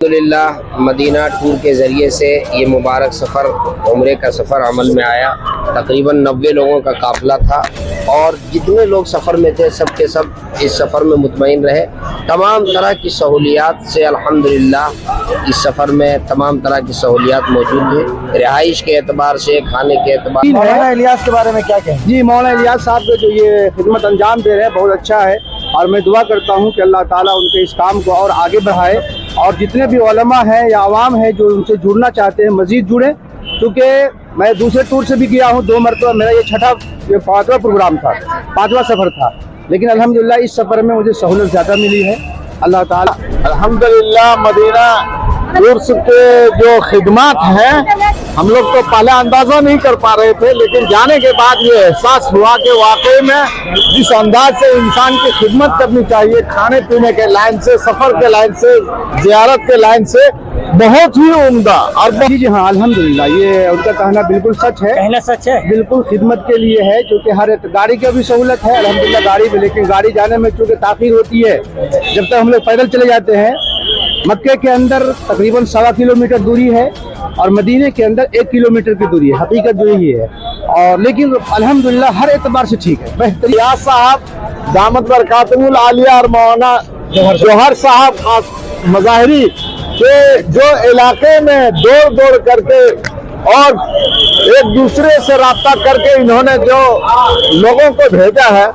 الحمدللہ مدینہ ٹور کے ذریعے سے یہ مبارک سفر عمرے کا سفر عمل میں آیا۔ تقریباً 90 لوگوں کا قافلہ تھا اور جتنے لوگ سفر میں تھے سب کے سب اس سفر میں مطمئن رہے۔ تمام طرح کی سہولیات سے الحمدللہ اس سفر میں تمام طرح کی سہولیات موجود ہیں، رہائش کے اعتبار سے، کھانے کے اعتبار سے۔ مولانا الیاس کے بارے میں کیا کہیں؟ جی، مولانا الیاس صاحب کو جو یہ خدمت انجام دے رہے ہیں بہت اچھا ہے، اور میں دعا کرتا ہوں کہ اللہ تعالیٰ ان کے اس کام کو اور آگے بڑھائے، اور جتنے بھی علماء ہیں یا عوام ہیں جو ان سے جڑنا چاہتے ہیں مزید جڑیں، کیونکہ میں دوسرے ٹور سے بھی گیا ہوں 2 مرتبہ، میرا یہ 5واں پروگرام تھا، 5واں سفر تھا، لیکن الحمدللہ اس سفر میں مجھے سہولت زیادہ ملی ہے۔ اللہ تعالیٰ الحمدللہ مدینہ ٹورس کے جو خدمات ہیں ہم لوگ تو پہلے اندازہ نہیں کر پا رہے تھے، لیکن جانے کے بعد یہ احساس ہوا کہ واقعی میں جس انداز سے انسان کی خدمت کرنی چاہیے، کھانے پینے کے لائن سے، سفر کے لائن سے، زیارت کے لائن سے، بہت ہی عمدہ۔ اور جی ہاں الحمدللہ یہ ان کا کہنا بالکل سچ ہے، کہنا سچ ہے، بالکل خدمت کے لیے ہے، کیونکہ ہر گاڑی کی بھی سہولت ہے الحمدللہ گاڑی بھی، لیکن گاڑی جانے میں چونکہ تاخیر ہوتی ہے، جب تک ہم لوگ پیدل چلے جاتے ہیں۔ مکے کے اندر تقریباً 1.25 کلومیٹر دوری ہے اور مدینے کے اندر 1 کلومیٹر کی دوری ہے، حقیقت جو یہی ہے، اور لیکن الحمدللہ ہر اعتبار سے ٹھیک ہے، بہترین۔ الیاس صاحب دامت برکاتہ العالیہ اور مولانا جوہر صاحب مظاہری کہ جو علاقے میں دوڑ کر کے اور ایک دوسرے سے رابطہ کر کے انہوں نے جو لوگوں کو بھیجا ہے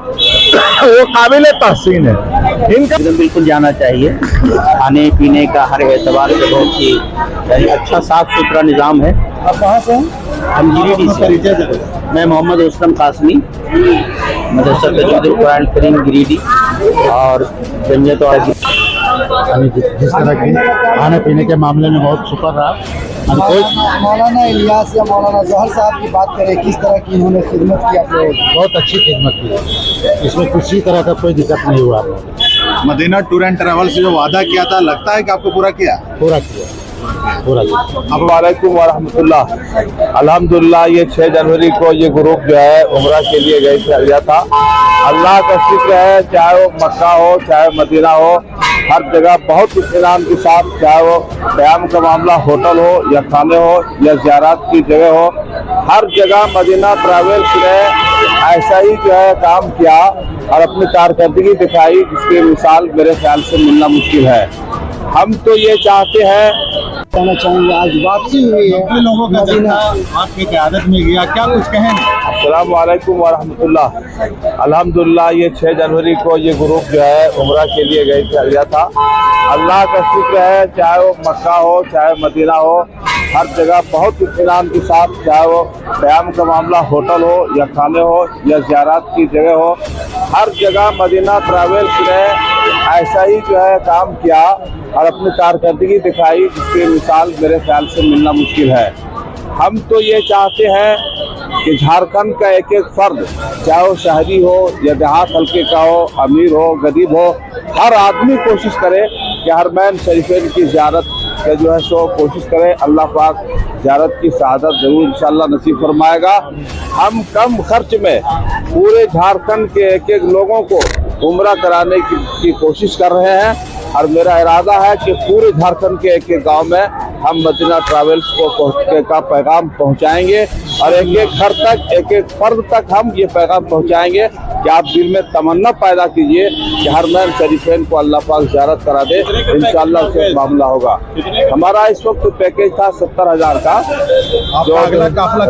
وہ قابل تحسین ہے۔ ان کا بالکل جانا چاہیے۔ کھانے پینے کا ہر اعتبار سے بہت ہی اچھا صاف ستھرا نظام ہے۔ آپ کہاں سے ہیں؟ ہم گریڈی سے، میں محمد اسلم قاسمی، مدرسہ تجوید القرآن کریم گریڈی اور جمعیت جس طرح کی کھانے پینے کے معاملے میں بہت شکر رہا۔ مولانا الیاس یا مولانا جوہر صاحب کی بات کریں، کس طرح کی انہوں نے خدمت کی آپ لوگوں کی؟ بہت اچھی خدمت کی، اس میں کسی طرح کا کوئی دقت نہیں ہوا۔ مدینہ ٹور اینڈ ٹریول سے جو وعدہ کیا تھا لگتا ہے کہ آپ کو پورا کیا؟ پورا کیا۔ السلام علیکم ورحمۃ اللہ۔ الحمدللہ یہ 6 جنوری کو یہ گروپ جو ہے عمرہ کے لیے گیا تھا۔ اللہ کا شکر ہے، چاہے وہ مکہ ہو چاہے مدینہ ہو، ہر جگہ بہت اطمینان کے ساتھ، چاہے وہ قیام کا معاملہ ہوٹل ہو یا کھانے ہو یا زیارات کی جگہ ہو، ہر جگہ مدینہ ٹریولز نے ایسا ہی جو ہے کام کیا اور اپنی کارکردگی دکھائی، جس کی مثال میرے خیال سے ملنا مشکل ہے۔ ہم تو یہ چاہتے ہیں، کہنا چاہوں گے آج واپسی ہوئی ہے لوگوں کا مدینہ آپ کی قیادت میں گیا، کیا کچھ کہیں؟ السلام علیکم ورحمۃ اللہ۔ الحمدللہ یہ 6 جنوری کو یہ گروپ جو ہے عمرہ کے لیے گیا تھا۔ اللہ کا شکر ہے، چاہے وہ مکہ ہو چاہے مدینہ ہو، ہر جگہ بہت اطمینان کے ساتھ، چاہے وہ قیام کا معاملہ ہوٹل ہو یا کھانے ہو یا زیارات کی جگہ ہو، ہر جگہ مدینہ ٹریولز نے ایسا ہی جو ہے کام کیا اور اپنی کارکردگی دکھائی، جس کی مثال میرے خیال سے ملنا مشکل ہے۔ ہم تو یہ چاہتے ہیں کہ جھارکھنڈ کا ایک ایک فرد، چاہے وہ شہری ہو یا دیہات حلقے کا ہو، امیر ہو غریب ہو، ہر آدمی کوشش کرے کہ حرمین شریفین کی زیارت کا جو ہے سو کوشش کرے۔ اللہ پاک زیارت کی سعادت ضرور انشاءاللہ نصیب فرمائے گا۔ ہم کم خرچ میں پورے جھارکھنڈ کے ایک ایک لوگوں کو عمرہ کرانے کی کوشش کر رہے ہیں، اور میرا ارادہ ہے کہ پورے جھارکھنڈ کے ایک ایک گاؤں میں ہم مدینہ ٹریولز کا پیغام پہنچائیں گے، اور ایک ایک گھر تک، ایک ایک فرد تک ہم یہ پیغام پہنچائیں گے کہ آپ دل میں تمنا پیدا کیجئے کہ حرمین شریفین کو اللہ پاک زیارت کرا دے، انشاءاللہ اس سے معاملہ ہوگا۔ ہمارا اس وقت پیکیج تھا 70,000 کا، جو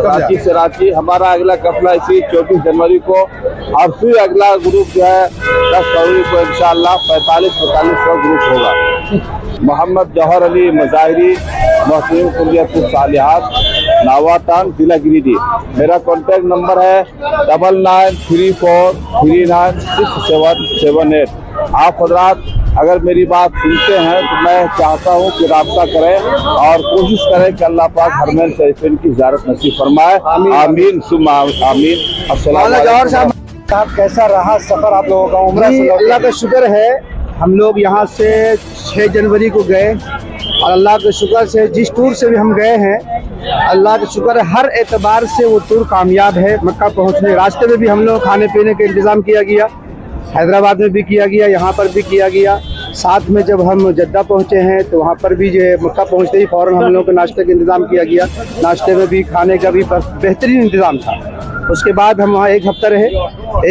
کراچی سے رانچی۔ ہمارا اگلا قافلہ اسی 24 جنوری کو، اور پھر اگلا گروپ جو ہے 10 فروری کو انشاءاللہ 45 کا گروپ ہوگا۔ محمد جوہر علی مظاہری، محسن کلیت الصالحات، ناواتان، ضلع گریڈی۔ میرا کانٹیکٹ نمبر ہے 9934396778۔ آپ حضرات اگر میری بات سنتے ہیں تو میں چاہتا ہوں کہ رابطہ کریں اور کوشش کریں کہ اللہ پاک حرمین شریفین کی زیارت نصیب فرمائے۔ آمین ثم آمین۔ السلام علیکم۔ صاحب کیسا رہا سفر آپ لوگوں کا عمرہ سے؟ اللہ کا شکر ہے، ہم لوگ یہاں سے 6 جنوری کو گئے، اور اللہ کے شکر سے جس ٹور سے بھی ہم گئے ہیں، اللہ کا شکر ہے ہر اعتبار سے وہ ٹور کامیاب ہے۔ مکہ پہنچنے راستے میں بھی ہم لوگ کھانے پینے کا انتظام کیا گیا، حیدرآباد میں بھی کیا گیا، یہاں پر بھی کیا گیا، साथ में जब हम जद्दा पहुँचे हैं तो वहाँ पर भी जो है मक्का पहुँचते ही फ़ौरन हम लोगों को नाश्ते का इंतज़ाम किया गया। नाश्ते में भी खाने का भी बेहतरीन इंतज़ाम था। उसके बाद हम वहाँ एक हफ़्ता रहे।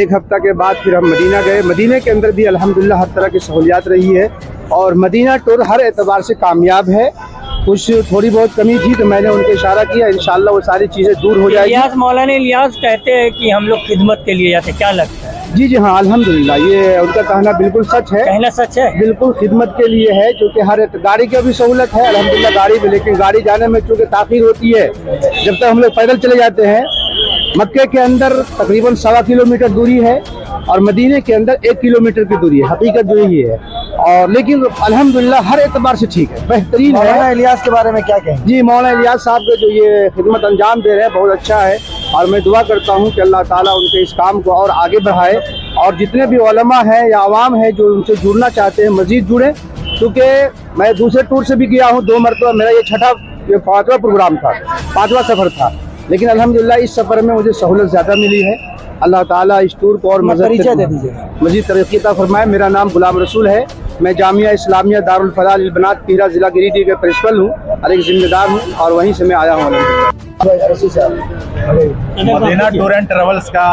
एक हफ़्ता के बाद फिर हम मदीना गए। मदीने के अंदर भी अल्हम्दुलिल्लाह हर तरह की सहूलियात रही है और मदीना टूर हर एतबार से कामयाब है। कुछ थोड़ी बहुत कमी थी तो मैंने उनके इशारा किया, इंशाअल्लाह वो सारी चीज़ें दूर हो जाएगी। मौलाना इलियास कहते हैं कि हम लोग खिदमत के लिए जाते, क्या लगता है? जी हाँ, अल्हम्दुलिल्लाह ये उनका कहना बिल्कुल सच है। कहना सच है, बिल्कुल खिदमत के लिए है, क्योंकि हर गाड़ी की भी सहूलत है अल्हम्दुलिल्लाह गाड़ी में, लेकिन गाड़ी जाने में चूँकि ताख़ीर होती है, जब तक हम लोग पैदल चले जाते हैं। मक्के के अंदर तकरीबन 1.25 किलोमीटर दूरी है और मदीने के अंदर 1 किलोमीटर की दूरी है, हकीकत जो यही है। और लेकिन अल्हम्दुलिल्लाह हर एतबार से ठीक है, बेहतरीन है। मौलाना इलियास के बारे में क्या कहें? जी, मौलाना इलियास साहब का जो ये खिदमत अंजाम दे रहे हैं बहुत अच्छा है और मैं दुआ करता हूँ कि अल्लाह ताला उनके इस काम को और आगे बढ़ाए और जितने भी उलमा हैं या आवाम है जो उनसे जुड़ना चाहते हैं मज़ीद जुड़ें। क्योंकि मैं दूसरे टूर से भी गया हूँ 2 मरतबा, मेरा ये 5वां प्रोग्राम था, 5वां सफ़र था, लेकिन अल्हम्दुलिल्लाह इस सफ़र में मुझे सहूलत ज़्यादा मिली है। अल्लाह ताला इस टूर को और मज़ीद तरक्की अता फरमाए। मेरा नाम गुलाम रसूल है, मैं जामिया इस्लामिया दारुल फलाह लिल बनात पीरा ज़िला गिरिडीह के प्रिंसिपल हूँ और एक ज़िम्मेदार हूँ और वहीं से मैं आया हूँ। मदीना टूर एंड ट्रेवल्स का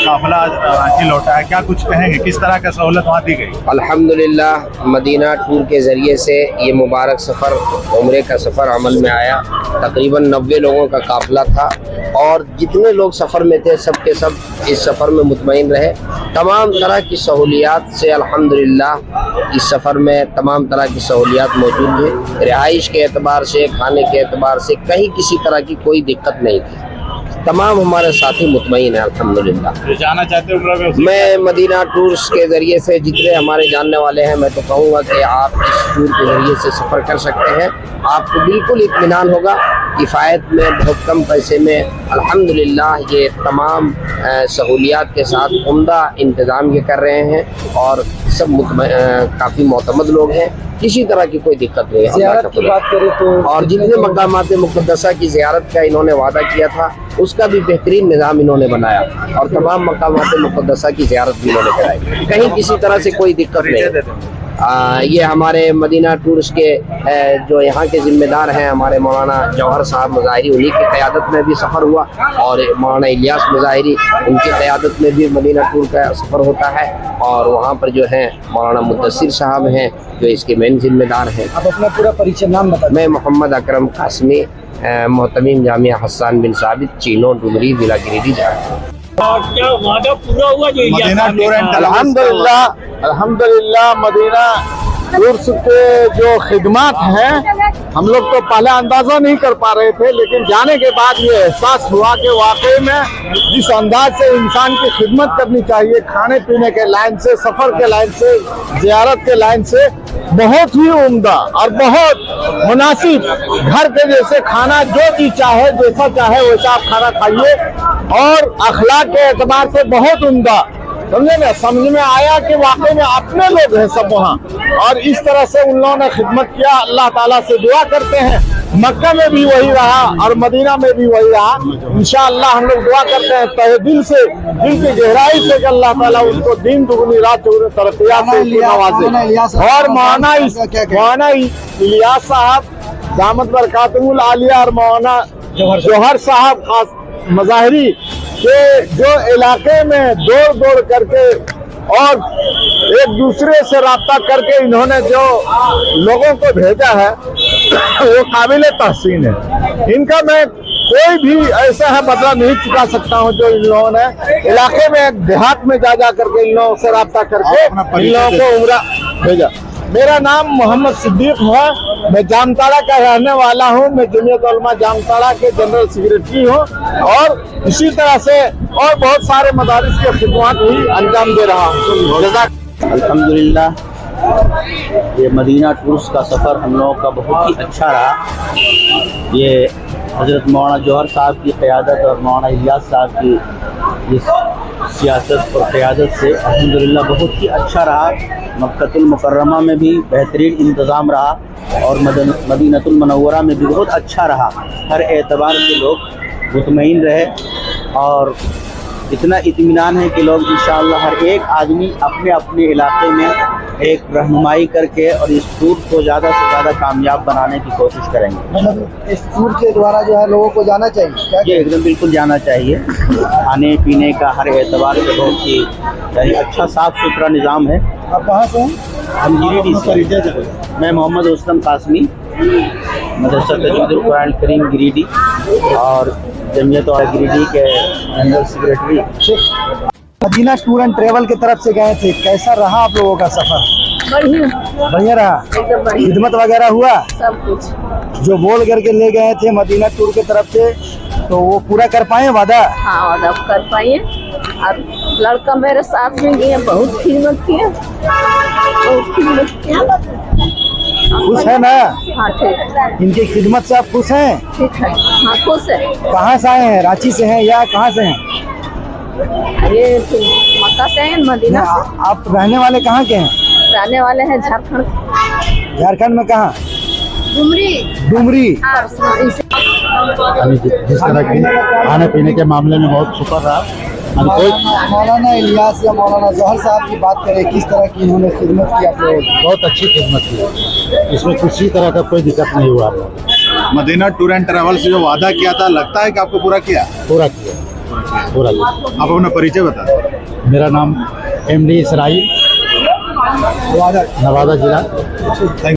काफिला रांची लौटा है, क्या कुछ कहेंगे, किस तरह का सहूलत वहाँ दी गई? अल्हम्दुलिल्लाह मदीना टूर के ज़रिए से ये मुबारक सफ़र उम्रे का सफ़र अमल में आया। तकरीबन 90 लोगों का काफ़िला था और जितने लोग सफ़र में थे सब के सब इस सफ़र में मुतमईन रहे। तमाम तरह की सहूलियात से अल्हम्दुलिल्लाह इस सफ़र में तमाम तरह की सहूलियात मौजूद है। रिहाइश के एतबार से, खाने के एतबार से कहीं किसी तरह की कोई दिक्कत नहीं थी। तमाम हमारे साथी मुतमईन हैं अल्हम्दुलिल्लाह। जाना चाहते हो? मैं मदीना टूर्स के ज़रिए से जितने हमारे जानने वाले हैं मैं तो कहूँगा कि आप इस टूर के ज़रिए से सफ़र कर सकते हैं। आपको बिल्कुल इत्मीनान होगा, किफ़ायत में बहुत कम पैसे में अल्हम्दुलिल्लाह ये तमाम सहूलियात के साथ उम्दा इंतज़ाम ये कर रहे हैं और सब काफ़ी मोतमद लोग हैं, किसी तरह की कोई दिक्कत नहीं है। ज़ियारत की बात करें तो और जितने मकामात मुक़द्दसा की ज़ियारत का इन्होंने वादा किया था उसका भी बेहतरीन निज़ाम इन्होंने बनाया और तमाम मकामात मुक़द्दसा की ज़ियारत भी इन्होंने कराई, कहीं किसी तरह से कोई दिक्कत नहीं है। ये हमारे मदीना टूर्स के जो यहाँ के ज़िम्मेदार हैं हमारे मौलाना जौहर साहब मुज़ाहिरी, उन्हीं की क़यादत में भी सफ़र हुआ और मौलाना इलियास मुज़ाहिरी उनकी क़यादत में भी मदीना टूर का सफ़र होता है और वहाँ पर जो है मौलाना मुद्दसिर साहब हैं जो इसके मेन ज़िम्मेदार हैं। आप अपना पूरा परिचय नाम बता। मैं मोहम्मद अकरम कासमी, मोहतमीम जामिया हसन बिन साबित, चीनो डुमरी, ज़िला गिरिडीह, झारखंड। क्या वादा पूरा हुआ जो मदीना टूर एंड अल्हम्दुलिल्लाह मदीना टूर्स के जो खिदमत हैं हम लोग तो पहले अंदाजा नहीं कर पा रहे थे, लेकिन जाने के बाद ये एहसास हुआ कि वाकई में जिस अंदाज से इंसान की खिदमत करनी चाहिए, खाने पीने के लाइन से, सफ़र के लाइन से, ज़ियारत के लाइन से, बहुत ही उम्दा और बहुत मुनासिब, घर के जैसे खाना जो भी चाहे जैसा चाहे वैसा आप खाना खाइए और अखलाक के एतबार से बहुत उम्दा, समझे ना। समझ में आया कि वाकई में अपने लोग हैं सब वहाँ और इस तरह से उन लोगों ने खिदमत किया। अल्लाह ताला से दुआ करते हैं मक्का में भी वही रहा और मदीना में भी वही रहा। इंशाअल्लाह हम लोग दुआ करते हैं तहे दिल से, दिल की गहराई से कि अल्लाह ताला उनको दिन दुगनी रात चौगुनी तरक्कियात से नवाजे। और मौलाना इलियास साहब दामत बरकातुहुल आलिया और मौलाना जौहर साहब खास मुज़ाहिरी के जो इलाके में दौड़ करके और एक दूसरे से राब्ता करके इन्होंने जो लोगों को भेजा है वो काबिल तहसीन है। इनका मैं कोई भी ऐसा है बदला नहीं चुका सकता हूँ जो इन लोगों ने इलाके में एक देहात में जा करके इन लोगों से राब्ता करके इन लोगों को उम्रा भेजा। मेरा नाम मोहम्मद सिद्दीक है, मैं जामताड़ा का रहने वाला हूँ। मैं जमीयत उलमा जामताड़ा के जनरल सेक्रेटरी हूँ और इसी तरह से और बहुत सारे मदारिस के खिदमत भी अंजाम दे रहा हूँ। अल्हम्दुलिल्लाह ये मदीना टूर्स का सफ़र हम लोगों का बहुत ही अच्छा रहा। ये हज़रत मौलाना जौहर साहब की क़यादत और मौलाना इलियास साहब की इस सियासत और क़यादत से अल्हम्दुलिल्लाह बहुत ही अच्छा रहा। मक्कतुल मुकर्रमा में भी बेहतरीन इंतज़ाम रहा और मदीनतुल मुनव्वरा में भी बहुत अच्छा रहा। हर एतबार से लोग मुतमईन रहे और इतना इत्मीनान है कि लोग इंशाअल्लाह हर एक आदमी अपने अपने इलाके में एक रहनुमाई करके और इस टूर को ज़्यादा से ज़्यादा कामयाब बनाने की कोशिश करेंगे। मतलब इस टूर के द्वारा जो है लोगों को जाना चाहिए, क्या ये एकदम बिल्कुल जाना चाहिए। खाने पीने का हर एतबार से बहुत ही यानी अच्छा साफ़ सुथरा निज़ाम है। आप कहाँ से हैं? हम गिरिडीह से। मैं मोहम्मद उसलम कासमी, मदरसा तजवीदुल कुरान करीम गिरिडीह और जमीयत और गिरिडीह के general secretary. Madina tour and travel की तरफ से गए थे, कैसा रहा आप लोगों का सफर? बढ़िया रहा। खिदमत वगैरह हुआ? सब कुछ जो बोल करके ले गए थे मदीना टूर की तरफ से, तो वो पूरा कर पाए वादा? हाँ वादा कर पाए। और लड़का मेरे साथ में गए, बहुत खिदमत किए, बहुत खिदमत किए। खुश है ना? हाँ ठीक, इनकी खिदमत से आप खुश हैं? ठीक है। हाँ खुश है। कहाँ से आए हैं? रांची से हैं या कहाँ से हैं? ये तो मक्का से हैं, मदीना से। आप रहने वाले कहाँ के हैं? रहने वाले हैं झारखंड। झारखंड में कहाँ? डुमरी। डुमरी। जिस तरह की खाने पीने के मामले में बहुत शुक्र रहा। मौलाना इलियास या मौलाना जौहर साहब की बात करें, किस तरह की इन्होंने खिदमत की आप लोगों की? बहुत अच्छी खिदमत की, इसमें किसी तरह का कोई दिक्कत नहीं हुआ। मदीना टूर एंड ट्रेवल से जो वादा किया था, लगता है कि आपको पूरा किया? पूरा किया, पूरा किया। आप अपना परिचय बता। मेरा नाम MD इसराइल, नवादा जिला। थैंक